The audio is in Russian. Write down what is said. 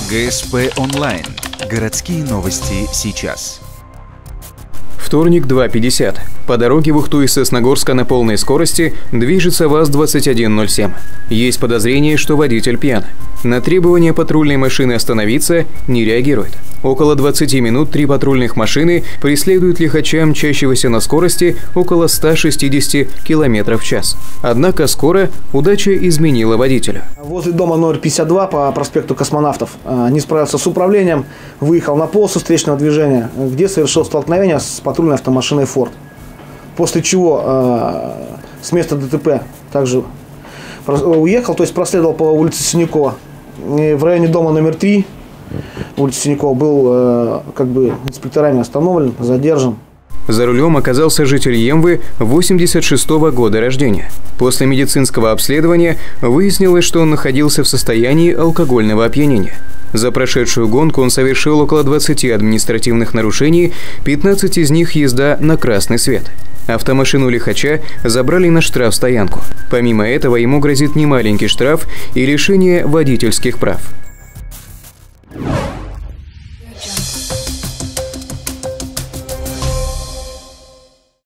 ГСП онлайн. Городские новости сейчас. Вторник, 2:50. По дороге в Ухту из Сосногорска на полной скорости движется ВАЗ-2107. Есть подозрение, что водитель пьян. На требование патрульной машины остановиться не реагирует. Около 20 минут 3 патрульных машины преследуют лихача, мчащегося на скорости около 160 км в час. Однако скоро удача изменила водителю. Возле дома номер 52 по проспекту Космонавтов не справился с управлением, выехал на полосу встречного движения, где совершил столкновение с патрульной автомашиной «Форд». После чего с места ДТП также уехал, то есть проследовал по улице Синякова. И в районе дома номер 3 улицы Синякова был инспекторами остановлен, задержан. За рулем оказался житель Емвы 86-го года рождения. После медицинского обследования выяснилось, что он находился в состоянии алкогольного опьянения. За прошедшую гонку он совершил около 20 административных нарушений, 15 из них езда на красный свет. Автомашину лихача забрали на штрафстоянку. Помимо этого, ему грозит немаленький штраф и лишение водительских прав.